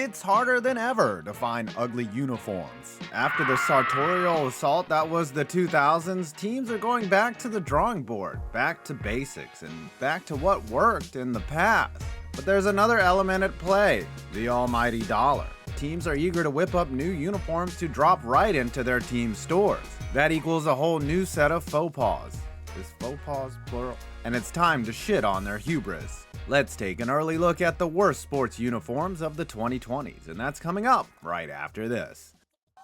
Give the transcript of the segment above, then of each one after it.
It's harder than ever to find ugly uniforms. After the sartorial assault that was the 2000s, teams are going back to the drawing board, back to basics, and back to what worked in the past. But there's another element at play, the almighty dollar. Teams are eager to whip up new uniforms to drop right into their team stores. That equals a whole new set of faux pas. Is faux pas plural? And it's time to shit on their hubris. Let's take an early look at the worst sports uniforms of the 2020s, and that's coming up right after this.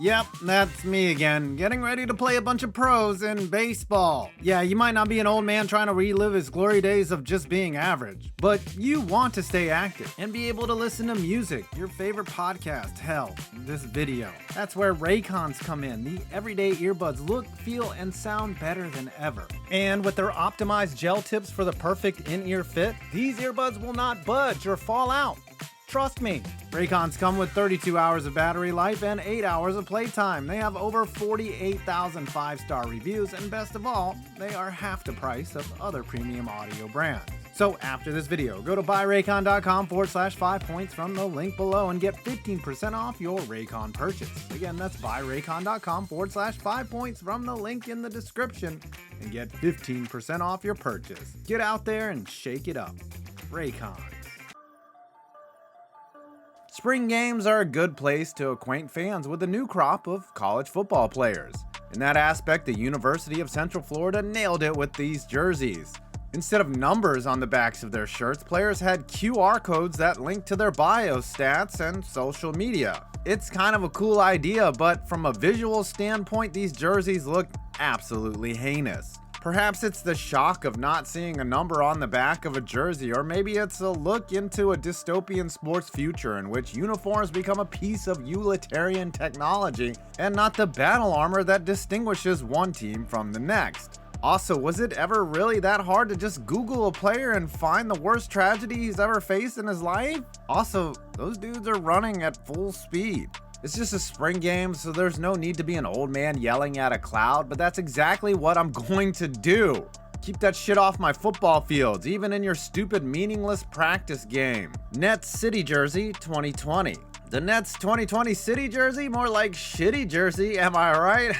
Yep, that's me again, getting ready to play a bunch of pros in baseball. Yeah, you might not be an old man trying to relive his glory days of just being average, but you want to stay active and be able to listen to music, your favorite podcast, hell, this video. That's where Raycons come in. The everyday earbuds look, feel, and sound better than ever. And with their optimized gel tips for the perfect in-ear fit, these earbuds will not budge or fall out. Trust me. Raycons come with 32 hours of battery life and 8 hours of playtime. They have over 48,000 5-star reviews, and best of all, they are half the price of other premium audio brands. So after this video, go to buyraycon.com/5points from the link below and get 15% off your Raycon purchase. Again, that's buyraycon.com/5points from the link in the description and get 15% off your purchase. Get out there and shake it up. Raycon. Spring games are a good place to acquaint fans with a new crop of college football players. In that aspect, the University of Central Florida nailed it with these jerseys. Instead of numbers on the backs of their shirts, players had QR codes that linked to their bio stats and social media. It's kind of a cool idea, but from a visual standpoint, these jerseys look absolutely heinous. Perhaps it's the shock of not seeing a number on the back of a jersey, or maybe it's a look into a dystopian sports future in which uniforms become a piece of utilitarian technology and not the battle armor that distinguishes one team from the next. Also, was it ever really that hard to just Google a player and find the worst tragedy he's ever faced in his life? Also, those dudes are running at full speed. It's just a spring game, so there's no need to be an old man yelling at a cloud, but that's exactly what I'm going to do. Keep that shit off my football fields, even in your stupid meaningless practice game. Nets City Jersey 2020. The Nets 2020 City Jersey? More like shitty jersey, am I right?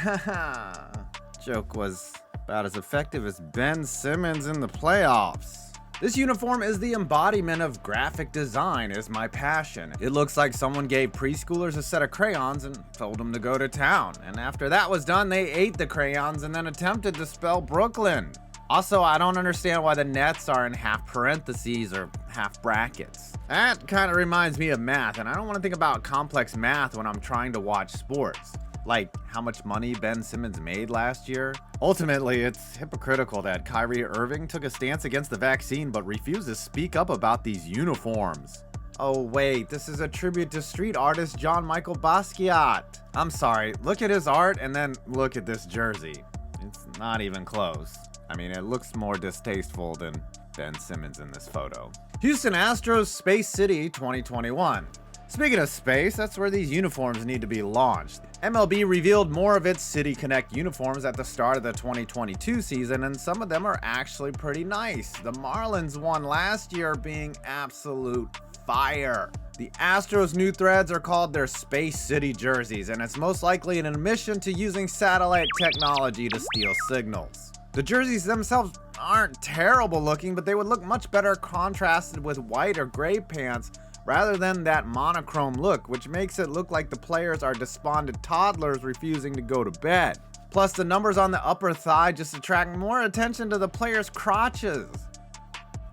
Joke was about as effective as Ben Simmons in the playoffs. This uniform is the embodiment of graphic design is my passion. It looks like someone gave preschoolers a set of crayons and told them to go to town. And after that was done, they ate the crayons and then attempted to spell Brooklyn. Also, I don't understand why the Nets are in half parentheses or half brackets. That kind of reminds me of math, and I don't want to think about complex math when I'm trying to watch sports. Like how much money Ben Simmons made last year. Ultimately, it's hypocritical that Kyrie Irving took a stance against the vaccine but refused to speak up about these uniforms. Oh wait, this is a tribute to street artist John Michael Basquiat. I'm sorry, look at his art and then look at this jersey. It's not even close. I mean, it looks more distasteful than Ben Simmons in this photo. Houston Astros Space City 2021. Speaking of space, that's where these uniforms need to be launched. MLB revealed more of its City Connect uniforms at the start of the 2022 season, and some of them are actually pretty nice. The Marlins one last year being absolute fire. The Astros new threads are called their Space City jerseys, and it's most likely an admission to using satellite technology to steal signals. The jerseys themselves aren't terrible looking, but they would look much better contrasted with white or gray pants rather than that monochrome look, which makes it look like the players are despondent toddlers refusing to go to bed. Plus, the numbers on the upper thigh just attract more attention to the players' crotches.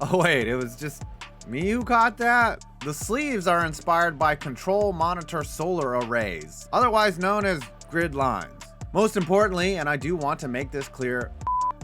Oh wait, it was just me who caught that? The sleeves are inspired by control monitor solar arrays, otherwise known as grid lines. Most importantly, and I do want to make this clear,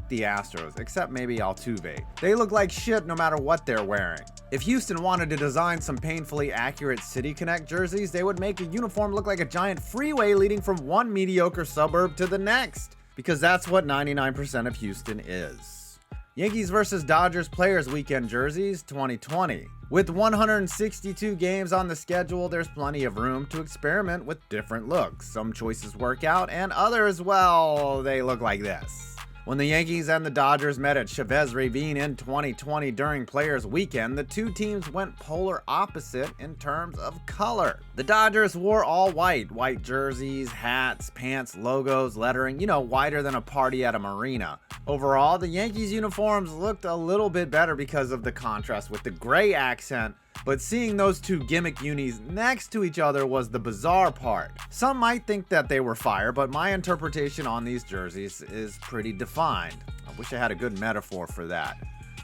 the Astros, except maybe Altuve. They look like shit no matter what they're wearing. If Houston wanted to design some painfully accurate City Connect jerseys, they would make a uniform look like a giant freeway leading from one mediocre suburb to the next, because that's what 99% of Houston is. Yankees vs. Dodgers Players Weekend Jerseys 2020. With 162 games on the schedule, there's plenty of room to experiment with different looks. Some choices work out, and others, well, they look like this. When the Yankees and the Dodgers met at Chavez Ravine in 2020 during Players Weekend, the two teams went polar opposite in terms of color. The Dodgers wore all white jerseys, hats, pants, logos, lettering, whiter than a party at a marina. Overall, the Yankees uniforms looked a little bit better because of the contrast with the gray accent, but seeing those two gimmick unis next to each other was the bizarre part. Some might think that they were fire, but my interpretation on these jerseys is pretty defined. I wish I had a good metaphor for that.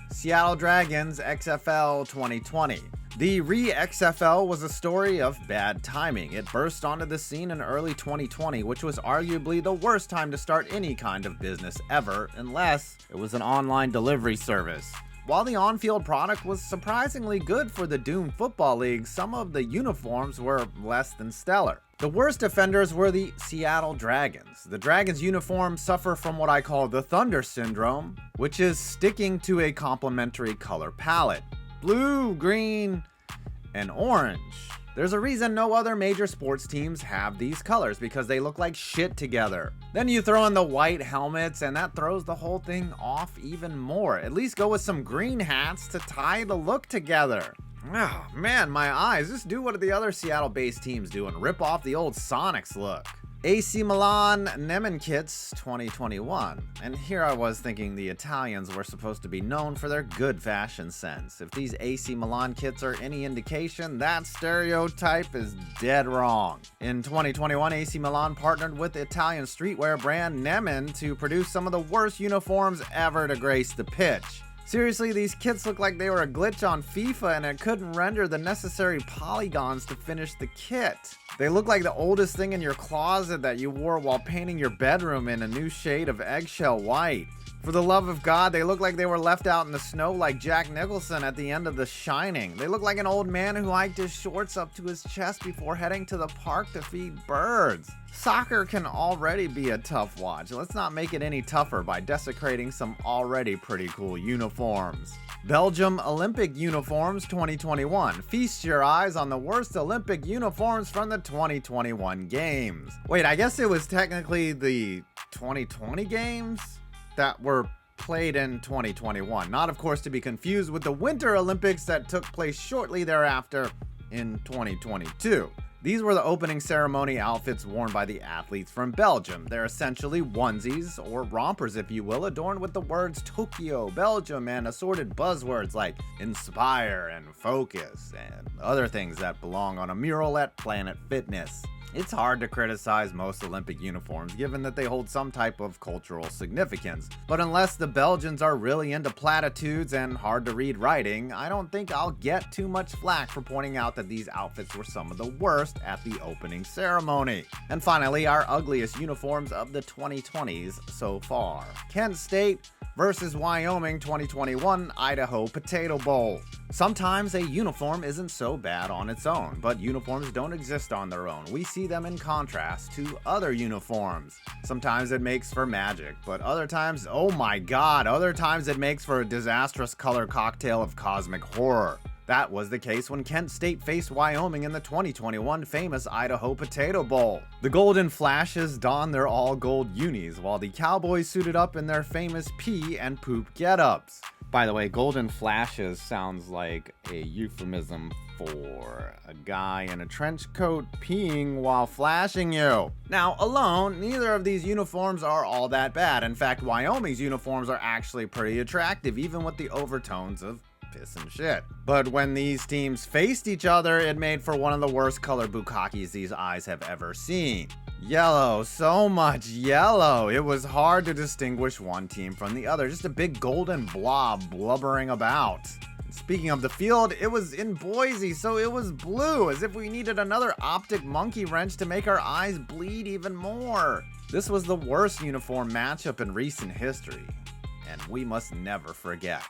Seattle Dragons XFL 2020. The re-XFL was a story of bad timing. It burst onto the scene in early 2020, which was arguably the worst time to start any kind of business ever, unless it was an online delivery service. While the on-field product was surprisingly good for the Doomed Football League, some of the uniforms were less than stellar. The worst offenders were the Seattle Dragons. The Dragons uniforms suffer from what I call the Thunder Syndrome, which is sticking to a complementary color palette: blue, green, and orange. There's a reason no other major sports teams have these colors, because they look like shit together. Then you throw in the white helmets and that throws the whole thing off even more. At least go with some green hats to tie the look together. Oh man, my eyes. Just do what the other Seattle-based teams do and rip off the old Sonics look. AC Milan NEMEN kits 2021. And here I was thinking the Italians were supposed to be known for their good fashion sense. If these AC Milan kits are any indication, that stereotype is dead wrong. In 2021, AC Milan partnered with Italian streetwear brand NEMEN to produce some of the worst uniforms ever to grace the pitch. Seriously, these kits look like they were a glitch on FIFA and it couldn't render the necessary polygons to finish the kit. They look like the oldest thing in your closet that you wore while painting your bedroom in a new shade of eggshell white. For the love of God, they look like they were left out in the snow like Jack Nicholson at the end of The Shining. They look like an old man who hiked his shorts up to his chest before heading to the park to feed birds. Soccer can already be a tough watch. Let's not make it any tougher by desecrating some already pretty cool uniforms. Belgium Olympic uniforms 2021. Feast your eyes on the worst Olympic uniforms from the 2021 games. Wait, I guess it was technically the 2020 games that were played in 2021. Not, of course, to be confused with the Winter Olympics that took place shortly thereafter in 2022. These were the opening ceremony outfits worn by the athletes from Belgium. They're essentially onesies, or rompers if you will, adorned with the words Tokyo, Belgium, and assorted buzzwords like inspire and focus, and other things that belong on a mural at Planet Fitness. It's hard to criticize most Olympic uniforms given that they hold some type of cultural significance, but unless the Belgians are really into platitudes and hard to read writing, I don't think I'll get too much flack for pointing out that these outfits were some of the worst at the opening ceremony. And finally, our ugliest uniforms of the 2020s so far. Kent State versus Wyoming 2021 Idaho Potato Bowl. Sometimes a uniform isn't so bad on its own, but uniforms don't exist on their own. We see them in contrast to other uniforms. Sometimes it makes for magic, but other times, oh my god, other times it makes for a disastrous color cocktail of cosmic horror. That was the case when Kent State faced Wyoming in the 2021 famous Idaho Potato Bowl. The Golden Flashes donned their all-gold unis, while the Cowboys suited up in their famous pee and poop get-ups. By the way, Golden Flashes sounds like a euphemism for a guy in a trench coat peeing while flashing you. Now, alone, neither of these uniforms are all that bad. In fact, Wyoming's uniforms are actually pretty attractive, even with the overtones of piss and shit. But when these teams faced each other, it made for one of the worst color bukakis these eyes have ever seen. Yellow, so much yellow. It was hard to distinguish one team from the other, just a big golden blob blubbering about. Speaking of the field, it was in Boise, so it was blue, as if we needed another optic monkey wrench to make our eyes bleed even more. This was the worst uniform matchup in recent history, and we must never forget.